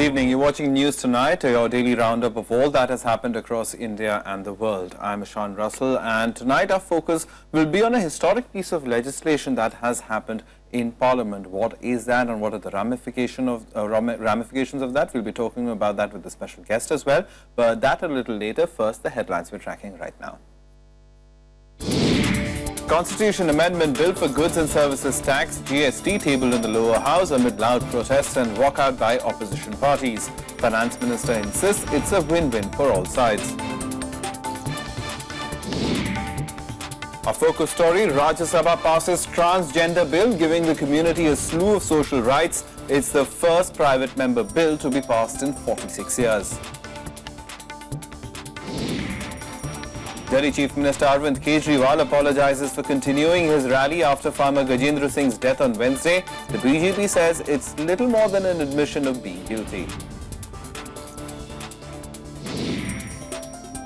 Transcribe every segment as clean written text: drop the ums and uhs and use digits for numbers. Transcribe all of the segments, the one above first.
evening. You're watching News Tonight, your daily roundup of all that has happened across India and the world. I'm Ishan Russell, and tonight our focus will be on a historic piece of legislation that has happened in Parliament. What is that and what are the ramifications of that? We'll be talking about that with a special guest as well, but that a little later. First, the headlines we're tracking right now. Constitution Amendment Bill for Goods and Services Tax (GST) tabled in the lower house amid loud protests and walkout by opposition parties. Finance Minister insists it's a win-win for all sides. Our focus story: Rajya Sabha passes transgender bill, giving the community a slew of social rights. It's the first private member bill to be passed in 46 years. Delhi Chief Minister Arvind Kejriwal apologizes for continuing his rally after farmer Gajendra Singh's death on Wednesday. The BJP says it's little more than an admission of being guilty.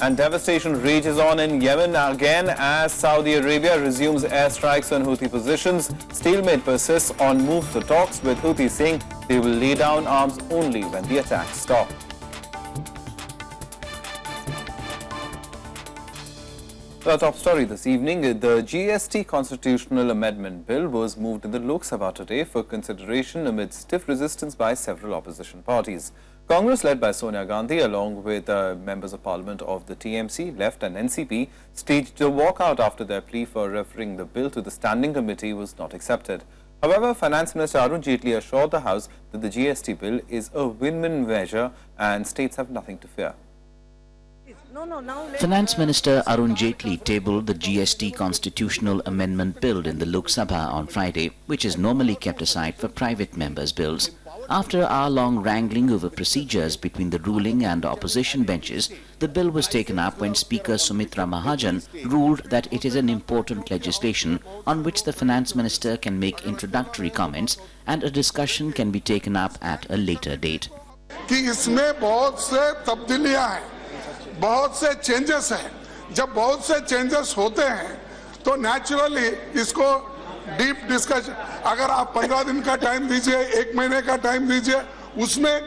And devastation rages on in Yemen again as Saudi Arabia resumes airstrikes on Houthi positions. Stalemate persists on moves for talks, with Houthi saying they will lay down arms only when the attacks stop. Our top story this evening: the GST Constitutional Amendment Bill was moved in the Lok Sabha today for consideration amid stiff resistance by several opposition parties. Congress, led by Sonia Gandhi, along with members of Parliament of the TMC, Left and NCP, staged a walkout after their plea for referring the bill to the Standing Committee was not accepted. However, Finance Minister Arun Jaitley assured the House that the GST bill is a win-win measure and states have nothing to fear. Finance Minister Arun Jaitley tabled the GST Constitutional Amendment Bill in the Lok Sabha on Friday, which is normally kept aside for private members' bills. After hour-long wrangling over procedures between the ruling and opposition benches, the bill was taken up when Speaker Sumitra Mahajan ruled that it is an important legislation on which the Finance Minister can make introductory comments and a discussion can be taken up at a later date. बहुत से changes हैं। जब बहुत से changes होते हैं तो naturally इसको डीप डिस्कशन, अगर आप 15 दिन का टाइम दीजिए, 1 महीने का टाइम दीजिए, उसमें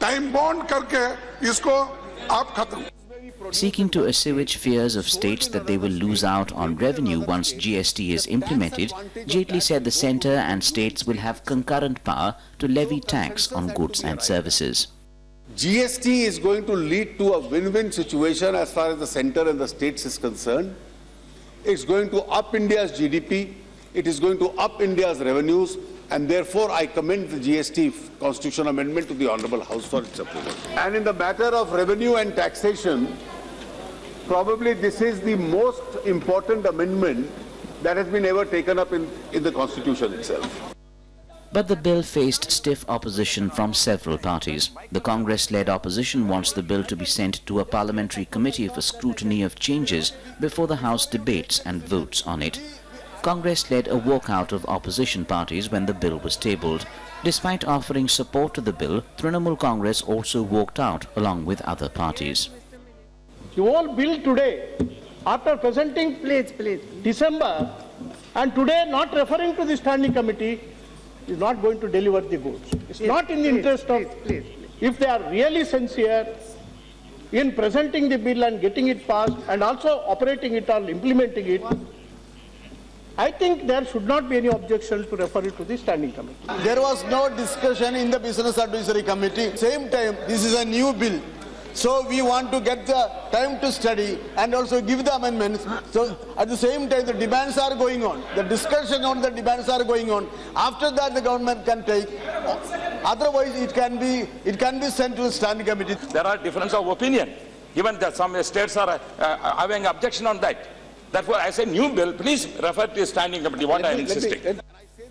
टाइम बॉन्ड करके इसको आप खत्म. Seeking to assuage fears of states that they will lose out on revenue once GST is implemented, Jaitley said the centre and states will have concurrent power to levy tax on goods and services. GST is going to lead to a win-win situation as far as the centre and the states is concerned. It's going to up India's GDP, it is going to up India's revenues, and therefore I commend the GST Constitution Amendment to the Honourable House for its approval. And in the matter of revenue and taxation, probably this is the most important amendment that has been ever taken up in the Constitution itself. But the bill faced stiff opposition from several parties. The Congress-led opposition wants the bill to be sent to a parliamentary committee for scrutiny of changes before the House debates and votes on it. Congress led a walkout of opposition parties when the bill was tabled. Despite offering support to the bill, Trinamool Congress also walked out along with other parties. The whole bill today, after presenting December, and today not referring to the standing committee, is not going to deliver the goods. It's not in the interest of, if they are really sincere in presenting the bill and getting it passed and also operating it or implementing it, I think there should not be any objection to refer it to the standing committee. There was no discussion in the Business Advisory Committee. Same time, this is a new bill. So we want to get the time to study and also give the amendments. So at the same time, the demands are going on. The discussion on the demands are going on. After that, the government can take. Otherwise, it can be sent to the standing committee. There are difference of opinion, given that some states are having objection on that. Therefore, as a new bill, please refer to the standing committee. What I am insisting.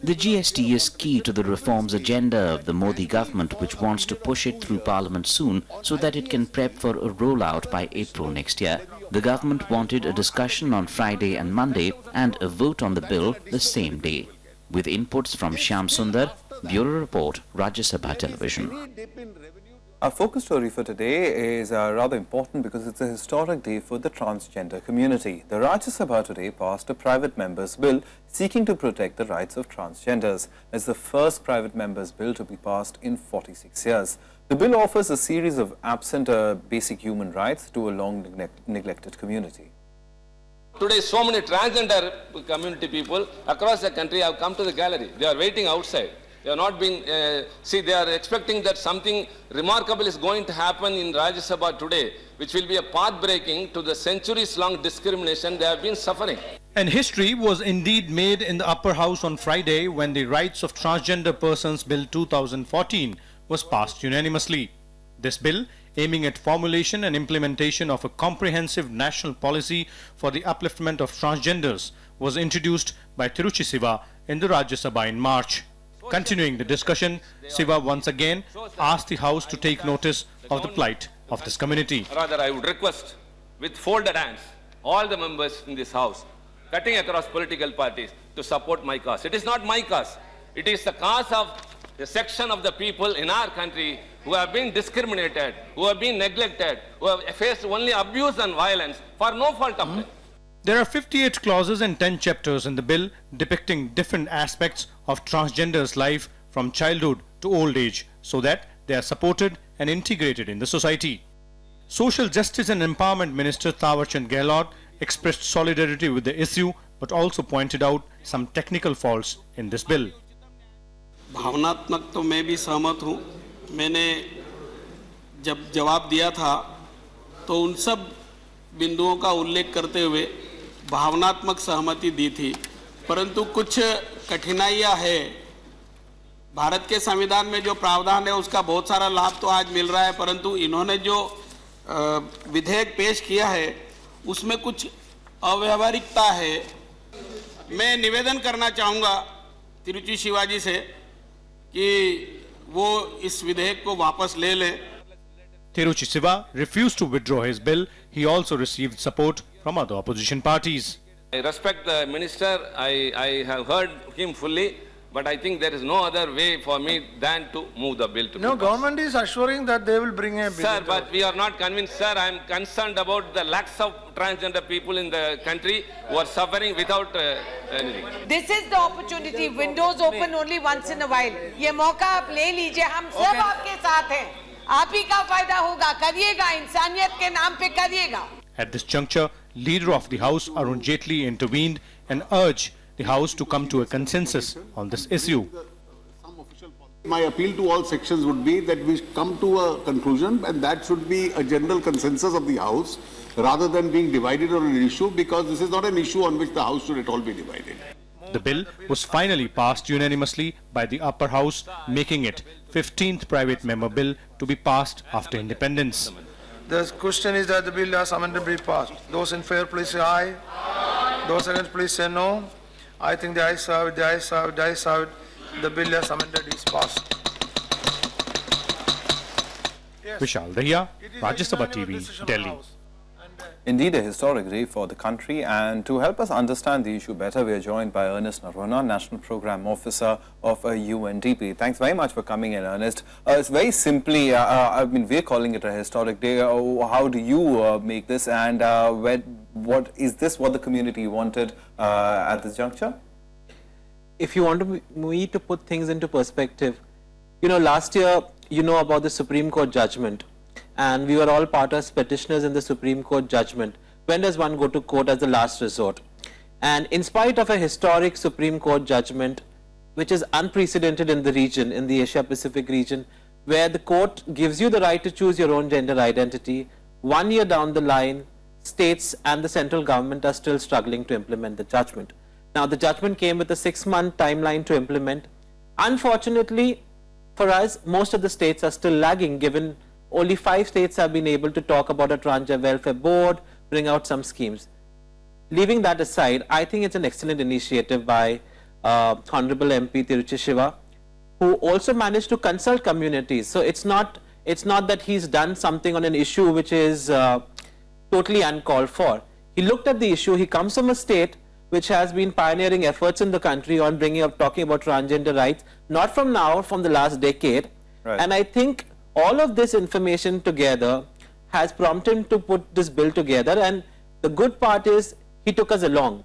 The GST is key to the reforms agenda of the Modi government, which wants to push it through Parliament soon so that it can prep for a rollout by April next year. The government wanted a discussion on Friday and Monday and a vote on the bill the same day. With inputs from Shyam Sundar, Bureau Report, Rajya Sabha Television. Our focus story for today is rather important because it's a historic day for the transgender community. The Rajya Sabha today passed a private member's bill seeking to protect the rights of transgenders. It's the first private member's bill to be passed in 46 years. The bill offers a series of absent basic human rights to a long neglected community. Today, so many transgender community people across the country have come to the gallery. They are waiting outside. They have not been, they are expecting that something remarkable is going to happen in Rajya Sabha today, which will be a path-breaking to the centuries-long discrimination they have been suffering. And history was indeed made in the upper house on Friday when the Rights of Transgender Persons Bill 2014 was passed unanimously. This bill, aiming at formulation and implementation of a comprehensive national policy for the upliftment of transgenders, was introduced by Tiruchi Siva in the Rajya Sabha in March. Continuing the discussion, Siva once again asked the House to take notice of the plight of this community. Rather, I would request, with folded hands, all the members in this House, cutting across political parties, to support my cause. It is not my cause. It is the cause of a section of the people in our country who have been discriminated, who have been neglected, who have faced only abuse and violence for no fault of them. There are 58 clauses and 10 chapters in the bill depicting different aspects of transgenders' life from childhood to old age so that they are supported and integrated in the society. Social Justice and Empowerment Minister Thawarchand Gehlot expressed solidarity with the issue but also pointed out some technical faults in this bill. भावनात्मक तो मैं भी सहमत हूँ। मैंने जब जवाब दिया था तो उन सब बिंदुओं का उल्लेख करते हुए भावनात्मक सहमति दी थी, परंतु कुछ कठिनाइयाँ है। भारत के संविधान में जो प्रावधान है उसका बहुत सारा लाभ तो आज मिल रहा है, परंतु इन्होंने जो विधेयक पेश किया है उसमें कुछ अव्यावहारिकता है। मैं निवेदन करना चाहूँगा तिरुचि शिवाजी से कि वो इस विधेयक को वापस ले लें। Tiruchi Siva refused to withdraw his bill. He also received support from other opposition parties. I respect the minister. I have heard him fully, but I think there is no other way for me than to move the bill to No, be passed. government is assuring that they will bring a bill. Sir, but we are not convinced, sir. I am concerned about the lakhs of transgender people in the country who are suffering without anything. This is the opportunity. Windows open only once in a while. ये मौका आप ले लीजिए, हम सब आपके साथ हैं. आप ही का फायदा होगा, करिएगा, इंसानियत के नाम पे करिएगा. At this juncture, Leader of the House Arun Jaitley intervened and urged the House to come to a consensus on this issue. My appeal to all sections would be that we come to a conclusion, and that should be a general consensus of the House rather than being divided on an issue, because this is not an issue on which the House should at all be divided. The bill was finally passed unanimously by the upper house, making it 15th private member bill to be passed after independence. The question is that the bill as amended be passed. Those in favor, please say aye. Those against, please say no. I think the ayes have it, the ayes have it, the ayes have it. The bill as amended is passed. Vishal Dahiya, Rajya Sabha TV, Delhi. Indeed, a historic day for the country, and to help us understand the issue better, we are joined by Ernest Narwana, National Program Officer of UNDP. Thanks very much for coming in, Ernest. It's very simply, I mean, we're calling it a historic day. How do you make this, and what is this what the community wanted at this juncture? If you want me to put things into perspective, you know, last year, you know about the Supreme Court judgment, and we were all part as petitioners in the Supreme Court judgment. When does one go to court as the last resort? And in spite of a historic Supreme Court judgment, which is unprecedented in the region, in the Asia Pacific region, where the court gives you the right to choose your own gender identity, 1 year down the line, states and the central government are still struggling to implement the judgment. Now, the judgment came with a 6-month timeline to implement. Unfortunately, for us, most of the states are still lagging, given only 5 states have been able to talk about a transgender welfare board, bring out some schemes. Leaving that aside, I think it's an excellent initiative by Honorable MP Tiruchi Siva, who also managed to consult communities. So it's not that he's done something on an issue which is totally uncalled for. He looked at the issue. He comes from a state which has been pioneering efforts in the country on talking about transgender rights, not from now, from the last decade. Right. And I think all of this information together has prompted him to put this bill together, and the good part is he took us along.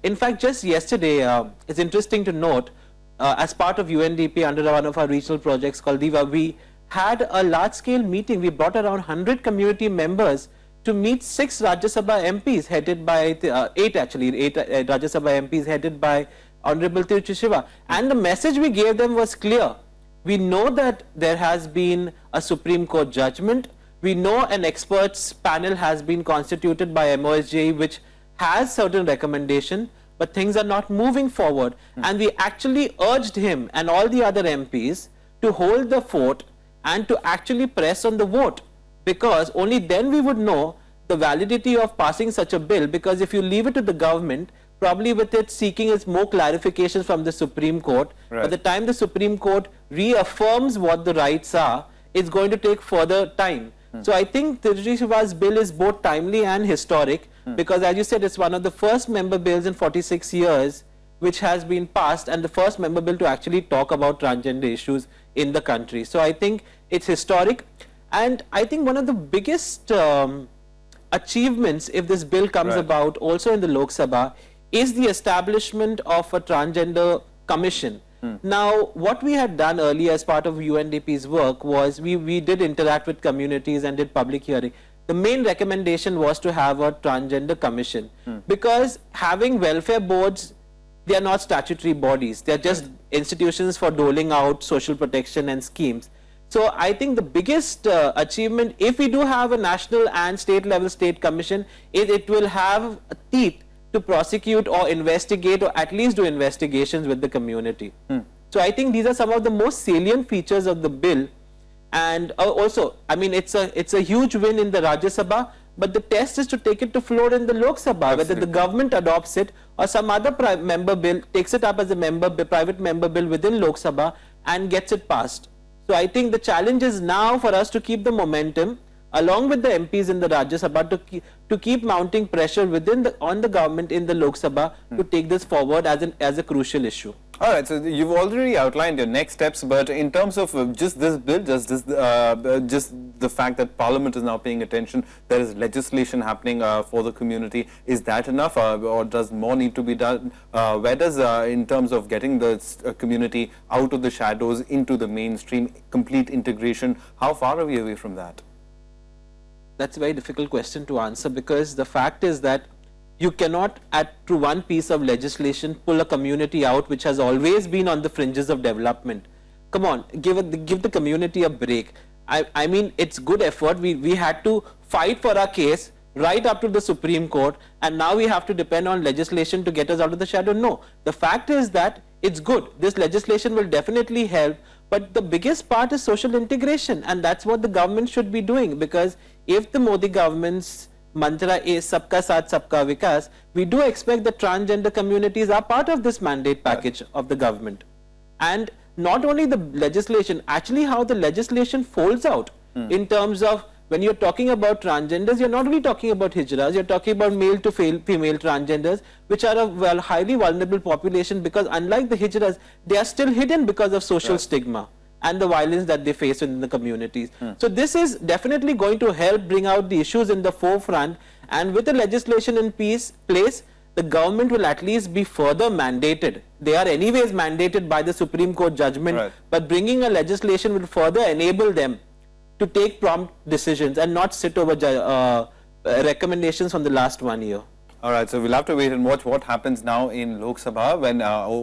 In fact, just yesterday, it's interesting to note, as part of UNDP under one of our regional projects called DIVA, we had a large-scale meeting. We brought around 100 community members to meet 6 Rajya Sabha MPs headed by, 8 Rajya Sabha MPs headed by Honorable Tiruchi Shiva. And the message we gave them was clear. We know that there has been a Supreme Court judgment. We know an experts panel has been constituted by MOSJE which has certain recommendation, but things are not moving forward. And we actually urged him and all the other MPs to hold the fort and to actually press on the vote, because only then we would know the validity of passing such a bill. Because if you leave it to the government, probably with it seeking is more clarifications from the Supreme Court, by the time the Supreme Court reaffirms what the rights are, it's going to take further time. So I think Tiruchi Shiva's bill is both timely and historic, because as you said, it's one of the first member bills in 46 years which has been passed, and the first member bill to actually talk about transgender issues in the country. So I think it's historic, and I think one of the biggest achievements, if this bill comes about also in the Lok Sabha, is the establishment of a transgender commission. Now, what we had done earlier as part of UNDP's work was we did interact with communities and did public hearing. The main recommendation was to have a transgender commission, because having welfare boards, they are not statutory bodies. They are just institutions for doling out social protection and schemes. So I think the biggest achievement, if we do have a national and state level state commission, is it will have teeth to prosecute or investigate, or at least do investigations with the community. So I think these are some of the most salient features of the bill. And also, I mean, it's a huge win in the Rajya Sabha, but the test is to take it to floor in the Lok Sabha, whether the government adopts it or some other member bill takes it up as a private member bill within Lok Sabha and gets it passed. So I think the challenge is now for us to keep the momentum along with the MPs in the Rajya Sabha to keep mounting pressure on the government in the Lok Sabha to take this forward as a crucial issue. All right, so you've already outlined your next steps, but in terms of just this bill, just the fact that Parliament is now paying attention, there is legislation happening for the community, is that enough, or does more need to be done? Where does, in terms of getting the community out of the shadows into the mainstream, complete integration, how far are we away from that? That's a very difficult question to answer, because the fact is that you cannot, through one piece of legislation, pull a community out which has always been on the fringes of development. Come on, give the community a break. I mean, it's good effort. We had to fight for our case right up to the Supreme Court, and now we have to depend on legislation to get us out of the shadow. No, the fact is that it's good. This legislation will definitely help, but the biggest part is social integration, and that's what the government should be doing, because if the Modi government's mantra is Sabka Saath Sabka Vikas, we do expect that transgender communities are part of this mandate package of the government. And not only the legislation, actually how the legislation folds out in terms of when you're talking about transgenders, you're not only talking about hijras, you're talking about male to female transgenders, which are a highly vulnerable population, because unlike the hijras, they are still hidden because of social stigma and the violence that they face in the communities. So this is definitely going to help bring out the issues in the forefront, and with the legislation in place, the government will at least be further mandated. They are anyways mandated by the Supreme Court judgment, but bringing a legislation will further enable them to take prompt decisions and not sit over recommendations from the last 1 year. All right, so we'll have to wait and watch what happens now in Lok Sabha, when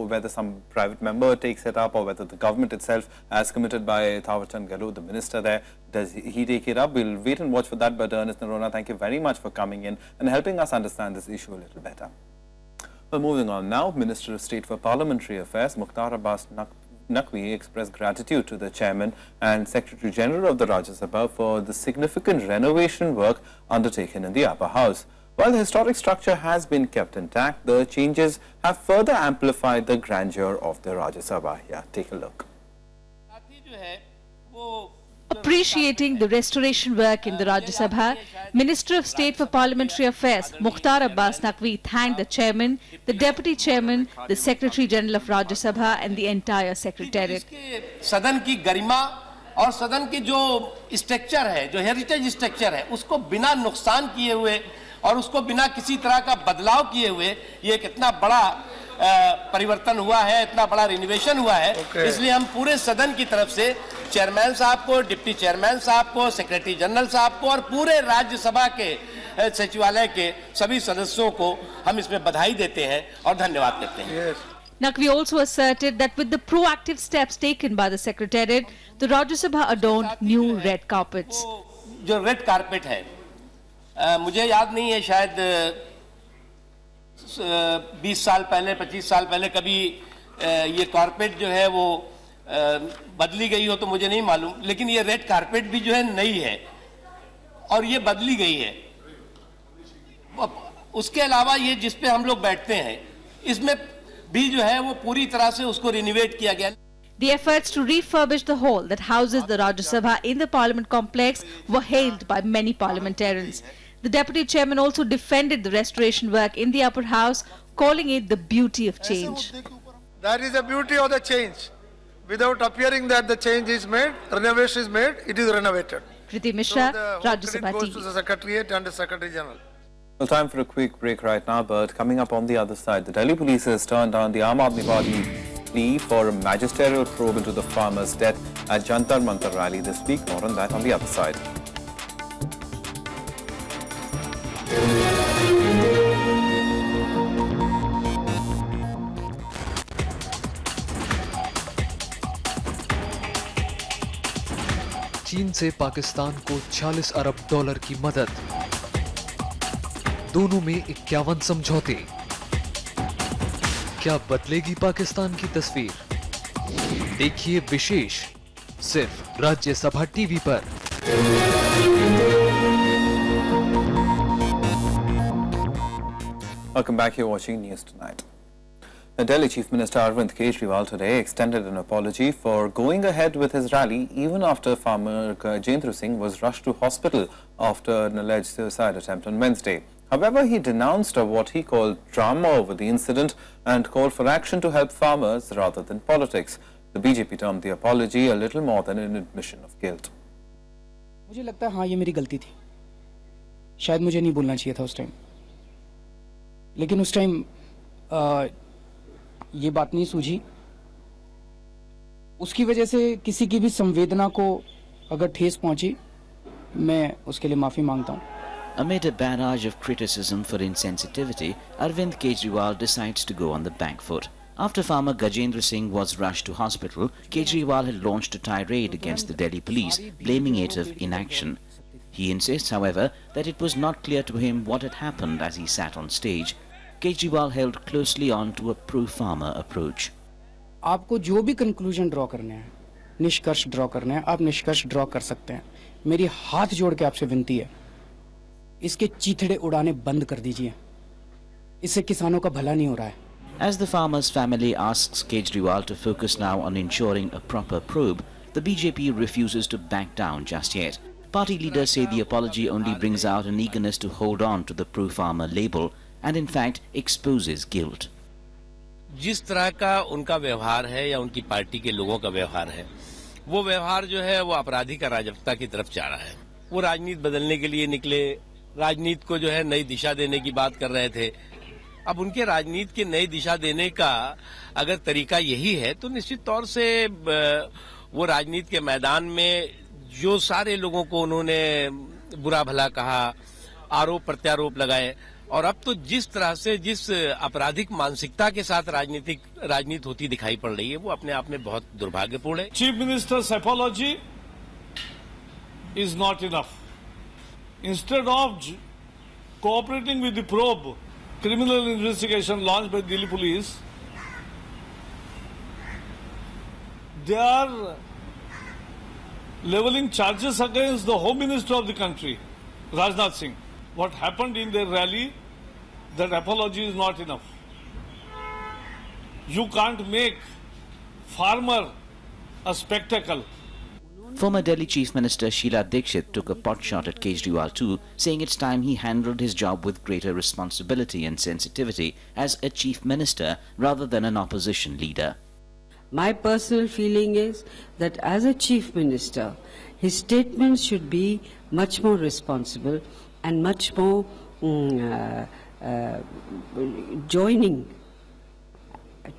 whether some private member takes it up, or whether the government itself, as committed by Thawar Chand Gehlot, the minister there, does he take it up? We'll wait and watch for that. But Ernest Narona, thank you very much for coming in and helping us understand this issue a little better. Well, moving on now, Minister of State for Parliamentary Affairs, Mukhtar Abbas Naqvi, expressed gratitude to the Chairman and Secretary General of the Rajya Sabha for the significant renovation work undertaken in the upper house. While the historic structure has been kept intact, the changes have further amplified the grandeur of the Rajya Sabha. Yeah, take a look. Appreciating the restoration work in the Rajya Sabha, Minister of State for Parliamentary Affairs Mukhtar Abbas Naqvi thanked the Chairman, the Deputy Chairman, the Secretary General of Rajya Sabha and the entire Secretariat. सदन की गरिमा और सदन की जो structure है, जो heritage structure है, उसको बिना नुकसान किए हुए और उसको बिना किसी तरह का बदलाव किए हुए ये एक इतना बड़ा परिवर्तन हुआ है, इतना बड़ा रिनोवेशन हुआ है, इसलिए हम पूरे सदन की तरफ से चेयरमैन साहब को, डिप्टी चेयरमैन साहब को, सेक्रेटरी जनरल साहब को और पूरे राज्यसभा के सचिवालय के सभी सदस्यों को हम इसमें बधाई देते हैं और धन्यवाद करते हैं। Naqvi also asserted that with the proactive steps taken by the Secretariat, the Rajya Sabha adorned new red carpets. जो रेड कारपेट है, मुझे याद नहीं है, शायद 20 साल पहले, 25 साल पहले कभी ये कारपेट जो है वो बदली गई हो तो मुझे नहीं मालूम, लेकिन ये रेड कारपेट भी जो है नई है और ये बदली गई है। उसके अलावा ये जिस पे हम लोग बैठते हैं, इसमें भी जो है वो पूरी तरह से उसको रिनोवेट किया गया। The efforts to refurbish the hall that houses the Rajya Sabha in the Parliament complex were hailed by many parliamentarians. The Deputy Chairman also defended the restoration work in the upper house, calling it the beauty of change. That is the beauty of the change. Without appearing that the change is made, renovation is made, it is renovated. Kriti Mishra, Rajya Sabha goes TV. to the Secretariat and the Secretary General. Well, time for a quick break right now, but coming up on the other side, the Delhi police has turned down the Aam Aadmi Party plea for a magisterial probe into the farmer's death at Jantar Mantar rally this week. More on that on the other side. चीन से पाकिस्तान को 40 अरब dollar की मदद, दोनों में 51 समझौते। क्या बदलेगी पाकिस्तान की तस्वीर? देखिए विशेष सिर्फ राज्यसभा टीवी पर। Welcome back. You're watching News Tonight. The Delhi Chief Minister Arvind Kejriwal today extended an apology for going ahead with his rally even after farmer Gajendra Singh was rushed to hospital after an alleged suicide attempt on Wednesday. However, he denounced what he called drama over the incident and called for action to help farmers rather than politics. The BJP termed the apology a little more than an admission of guilt. मुझे लगता है हाँ ये मेरी गलती थी, शायद मुझे नहीं बोलना चाहिए था उस टाइम, लेकिन उस टाइम ये बात नहीं सूझी, उसकी वजह से किसी की भी संवेदना को अगर ठेस पहुंची, मैं उसके लिए माफी मांगता हूं। Amid a barrage of criticism for insensitivity, Arvind Kejriwal decides to go on the back foot. After farmer Gajendra Singh was rushed to hospital, Kejriwal had launched a tirade against the Delhi police, blaming it of inaction. He insists, however, that it was not clear to him what had happened as he sat on stage. Kejriwal held closely on to a pro-farmer approach. आपको जो भी conclusion draw करने हैं, निष्कर्ष draw करने हैं, आप निष्कर्ष ड्रॉ कर सकते हैं। मेरी हाथ जोड़ के आपसे विनती है, इसके चीथड़े उड़ाने बंद कर दीजिए, इससे किसानों का भला नहीं हो रहा है। As the farmer's family asks Kejriwal to focus now on ensuring a proper probe, the BJP refuses to back down just yet. Party leaders say the apology only brings out an eagerness to hold on to the pro-farmer label and in fact exposes guilt. जिस तरह का उनका व्यवहार है या उनकी party के लोगों का व्यवहार है, वो व्यवहार जो है वो आपराधिक अराजकता की तरफ जा रहा है। वो राजनीति बदलने के लिए निकले, राजनीति को जो है नई दिशा देने की बात कर रहे थे। अब उनके राजनीति की नई दिशा देने का अगर तरीका यही है तो निश्चित तौर से वो राजनीति के मैदान में जो सारे लोगों को उन्होंने बुरा भला कहा, आरोप प्रत्यारोप लगाए, और अब तो जिस तरह से जिस आपराधिक मानसिकता के साथ राजनीति होती दिखाई पड़ रही है, वो अपने आप में बहुत दुर्भाग्यपूर्ण है। Chief Minister's apology is not enough. Instead of cooperating with the probe, criminal investigation launched by Delhi police, they are leveling charges against the Home Minister of the country, Rajnath Singh. What happened in their rally, that apology is not enough. You can't make farmer a spectacle. Former Delhi Chief Minister Sheila Dikshit took a potshot at Kejriwal too, saying it's time he handled his job with greater responsibility and sensitivity as a Chief Minister rather than an opposition leader. My personal feeling is that as a Chief Minister, his statements should be much more responsible and much more joining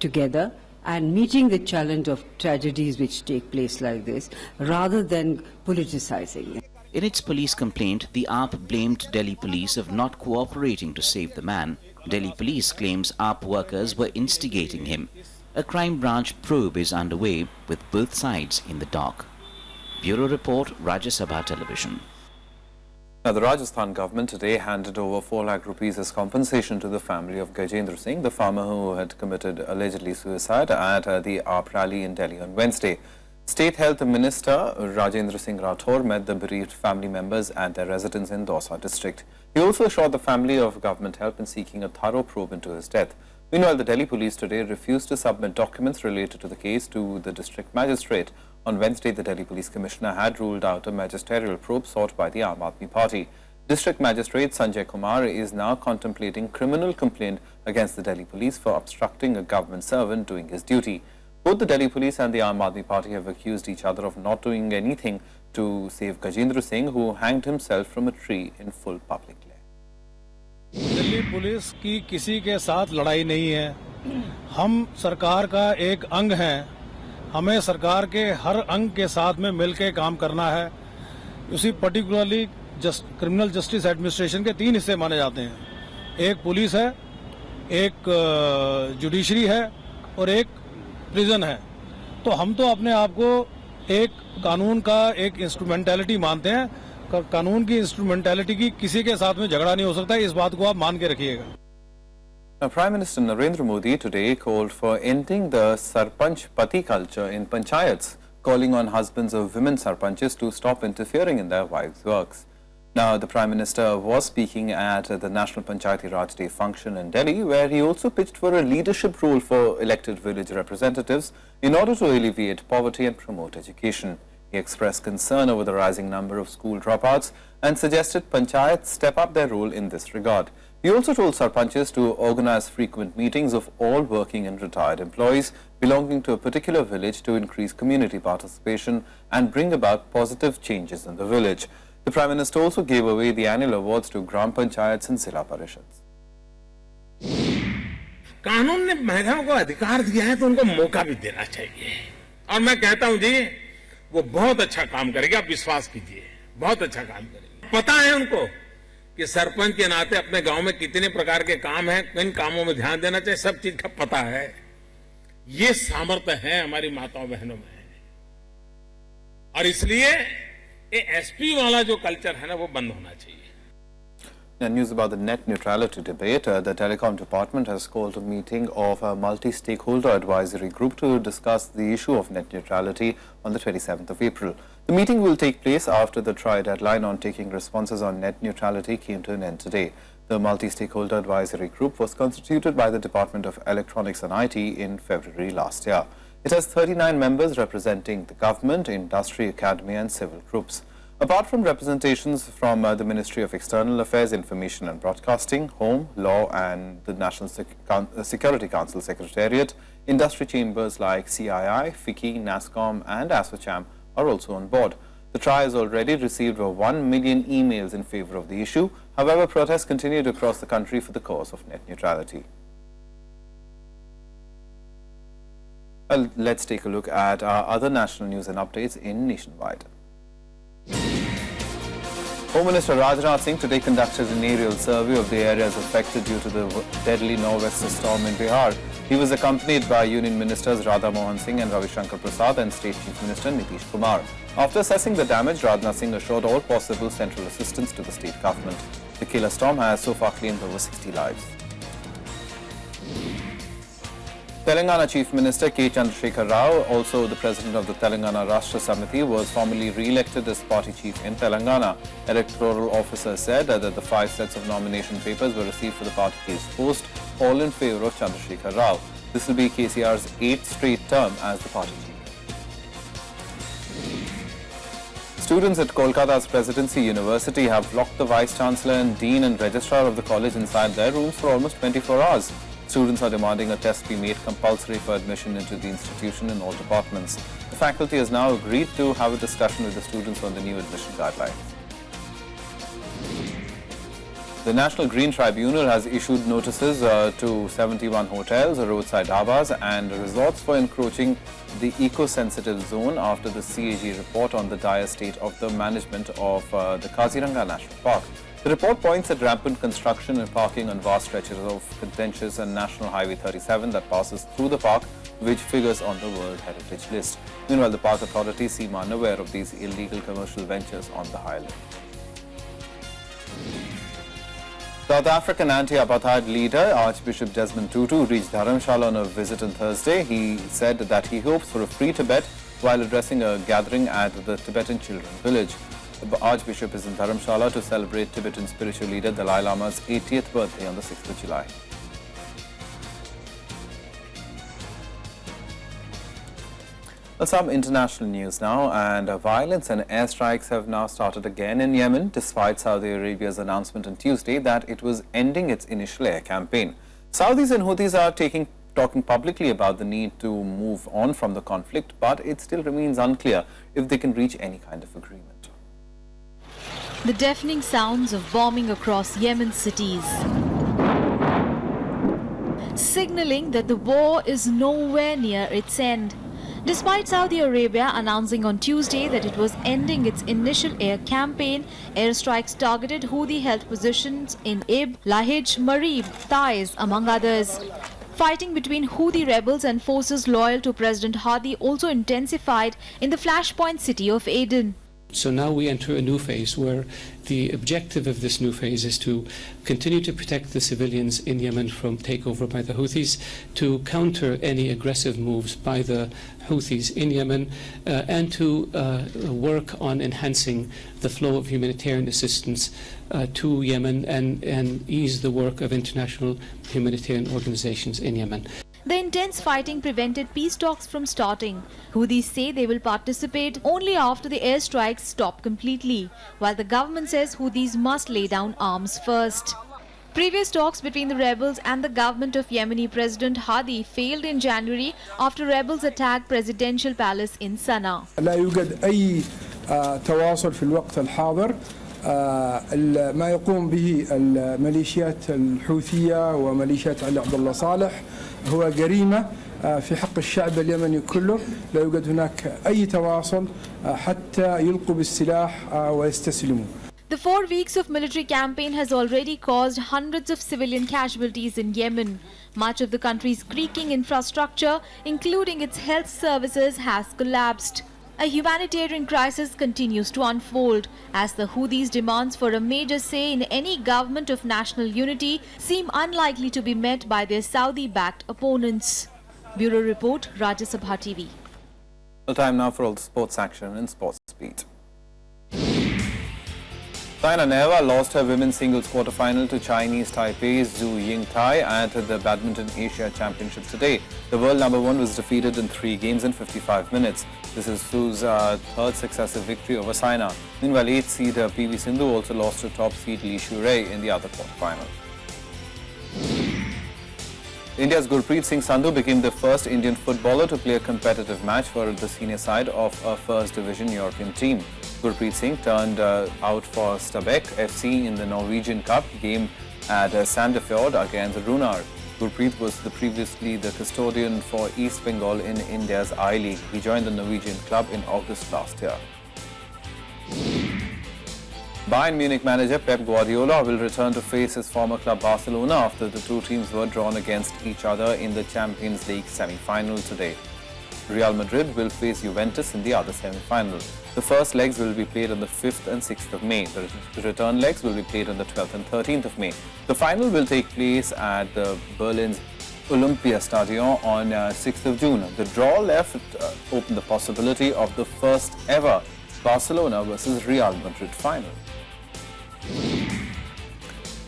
together and meeting the challenge of tragedies which take place like this, rather than politicizing it. In its police complaint, the AAP blamed Delhi police of not cooperating to save the man. Delhi police claims AAP workers were instigating him. A crime branch probe is underway with both sides in the dock. Bureau Report, Rajya Sabha Television. Now, the Rajasthan government today handed over 4 lakh rupees as compensation to the family of Gajendra Singh, the farmer who had committed allegedly suicide at the AAP rally in Delhi on Wednesday. State Health Minister Rajendra Singh Rathore met the bereaved family members at their residence in Dausa district. He also assured the family of government help in seeking a thorough probe into his death. Meanwhile, the Delhi police today refused to submit documents related to the case to the district magistrate. On Wednesday, the Delhi Police Commissioner had ruled out a magisterial probe sought by the Aam Aadmi Party. District Magistrate Sanjay Kumar is now contemplating criminal complaint against the Delhi Police for obstructing a government servant doing his duty. Both the Delhi Police and the Aam Aadmi Party have accused each other of not doing anything to save Gajendra Singh, who hanged himself from a tree in full public glare. Delhi police की किसी के साथ लड़ाई नहीं है। हम सरकार का एक अंग हैं। हमें सरकार के हर अंग के साथ में मिलकर काम करना है। उसी पर्टिकुलरली क्रिमिनल जस्टिस एडमिनिस्ट्रेशन के 3 हिस्से माने जाते हैं। एक पुलिस है, एक जुडिशरी है और एक प्रिजन है। तो हम तो अपने आप को एक कानून का एक इंस्ट्रूमेंटैलिटी मानते हैं। कानून की इंस्ट्रूमेंटैलिटी की किसी के साथ में झगड़ा नहीं हो सकता, इस बात को आप मान के रखिएगा। Now, Prime Minister Narendra Modi today called for ending the Sarpanch Pati culture in panchayats, calling on husbands of women sarpanches to stop interfering in their wives' works. Now, the Prime Minister was speaking at the National Panchayati Raj Day function in Delhi, where he also pitched for a leadership role for elected village representatives in order to alleviate poverty and promote education. He expressed concern over the rising number of school dropouts and suggested panchayats step up their role in this regard. He also told sarpanches to organize frequent meetings of all working and retired employees belonging to a particular village to increase community participation and bring about positive changes in the village. The Prime Minister also gave away the annual awards to Gram Panchayats and Zilla Parishads. कानून ने महिलाओं को अधिकार दिया है तो उनको मौका भी देना चाहिए और मैं कहता हूं जी वो बहुत अच्छा काम करेगी, आप विश्वास कीजिए, बहुत अच्छा काम करेगी। पता है उनको कि सरपंच के नाते अपने गांव में कितने प्रकार के काम हैं, किन कामों में ध्यान देना चाहिए, सब चीज का पता है। ये सामर्थ्य है हमारी माताओं बहनों में और इसलिए ये एसपी वाला जो कल्चर है ना वो बंद होना चाहिए। And news about the net neutrality debate. The Telecom Department has called a meeting of a multi-stakeholder advisory group to discuss the issue of net neutrality on the 27th of April. The meeting will take place after the try deadline on taking responses on net neutrality came to an end today. The multi-stakeholder advisory group was constituted by the Department of Electronics and IT in February last year. It has 39 members representing the government, industry, academia and civil groups. Apart from representations from the Ministry of External Affairs, Information and Broadcasting, Home, Law and the National Security Council Secretariat, industry chambers like CII, FICCI, NASSCOM and ASSOCHAM are also on board. The TRI has already received over 1 million emails in favor of the issue. However, protests continued across the country for the cause of net neutrality. Well, let's take a look at our other national news and updates in Nationwide. Home Minister Rajnath Singh today conducted an aerial survey of the areas affected due to the deadly nor'wester storm in Bihar. He was accompanied by Union Ministers Radha Mohan Singh and Ravi Shankar Prasad and State Chief Minister Nitish Kumar. After assessing the damage, Rajnath Singh assured all possible central assistance to the state government. The killer storm has so far claimed over 60 lives. Telangana Chief Minister K. Chandrasekhar Rao, also the President of the Telangana Rashtra Samiti, was formally re-elected as party chief in Telangana. Electoral officers said that the 5 sets of nomination papers were received for the party chief's post, all in favour of Chandrasekhar Rao. This will be KCR's 8th straight term as the party chief. Students at Kolkata's Presidency University have locked the Vice-Chancellor and Dean and Registrar of the college inside their rooms for almost 24 hours. Students are demanding a test be made compulsory for admission into the institution in all departments. The faculty has now agreed to have a discussion with the students on the new admission guidelines. The National Green Tribunal has issued notices to 71 hotels, roadside dhabas and resorts for encroaching the eco-sensitive zone after the CAG report on the dire state of the management of the Kaziranga National Park. The report points at rampant construction and parking on vast stretches of contentious and National Highway 37 that passes through the park, which figures on the World Heritage List. Meanwhile, the park authorities seem unaware of these illegal commercial ventures on the highland. South African anti-apartheid leader Archbishop Desmond Tutu reached Dharamshala on a visit on Thursday. He said that he hopes for a free Tibet while addressing a gathering at the Tibetan Children Village. The Archbishop is in Dharamshala to celebrate Tibetan spiritual leader Dalai Lama's 80th birthday on the 6th of July. Well, some international news now, and violence and airstrikes have now started again in Yemen, despite Saudi Arabia's announcement on Tuesday that it was ending its initial air campaign. Saudis and Houthis are talking publicly about the need to move on from the conflict, but it still remains unclear if they can reach any kind of agreement. The deafening sounds of bombing across Yemen's cities, signaling that the war is nowhere near its end. Despite Saudi Arabia announcing on Tuesday that it was ending its initial air campaign, airstrikes targeted Houthi-held positions in Ib, Lahij, Marib, Taiz, among others. Fighting between Houthi rebels and forces loyal to President Hadi also intensified in the flashpoint city of Aden. So now we enter a new phase where the objective of this new phase is to continue to protect the civilians in Yemen from takeover by the Houthis, to counter any aggressive moves by the Houthis in Yemen, and to work on enhancing the flow of humanitarian assistance to Yemen and ease the work of international humanitarian organizations in Yemen. The intense fighting prevented peace talks from starting. Houthis say they will participate only after the airstrikes stop completely, while the government says Houthis must lay down arms first. Previous talks between the rebels and the government of Yemeni President Hadi failed in January after rebels attacked presidential palace in Sana'a. لا يوجد أي تواصل في الوقت الحاضر. ما يقوم به الميليشيات الحوثية وميليشيات علي عبد الله صالح هو جريمة في حق الشعب اليمني كله. لا يوجد هناك أي تواصل حتى يلقوا بالسلاح ويستسلموا. The 4 weeks of military campaign has already caused hundreds of civilian casualties in Yemen. Much of the country's creaking infrastructure, including its health services, has collapsed. A humanitarian crisis continues to unfold as the Houthis' demands for a major say in any government of national unity seem unlikely to be met by their Saudi-backed opponents. Bureau Report, Rajya Sabha TV. Well, time now for all the sports action in Sports Beat. Saina Nehwal lost her women's singles quarter-final to Chinese Taipei's Zhu Yingtai at the Badminton Asia Championships today. The world number one was defeated in 3 games in 55 minutes. This is Zhu's third successive victory over Saina. Meanwhile, 8th seed PV Sindhu also lost to top seed Li Shurai in the other quarter-final. India's Gurpreet Singh Sandhu became the first Indian footballer to play a competitive match for the senior side of a first division European team. Gurpreet Singh turned out for Stabæk FC in the Norwegian Cup game at Sandefjord against Runar. Gurpreet was previously the custodian for East Bengal in India's I-League. He joined the Norwegian club in August last year. Bayern Munich manager Pep Guardiola will return to face his former club Barcelona after the two teams were drawn against each other in the Champions League semi-final today. Real Madrid will face Juventus in the other semi-final. The first legs will be played on the 5th and 6th of May. The return legs will be played on the 12th and 13th of May. The final will take place at Berlin's Olympiastadion on 6th of June. The draw left open the possibility of the first ever Barcelona versus Real Madrid final.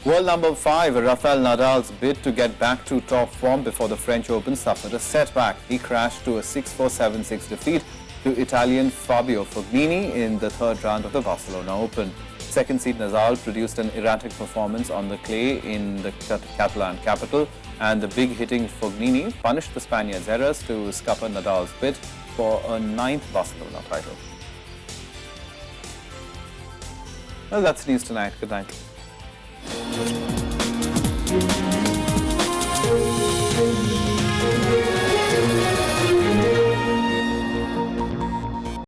World number 5, Rafael Nadal's bid to get back to top form before the French Open suffered a setback. He crashed to a 6-4, 7-6 defeat to Italian Fabio Fognini in the third round of the Barcelona Open. Second seed Nadal produced an erratic performance on the clay in the Catalan capital, and the big-hitting Fognini punished the Spaniard's errors to scupper Nadal's bid for a 9th Barcelona title. Well, that's news tonight. Good night. News.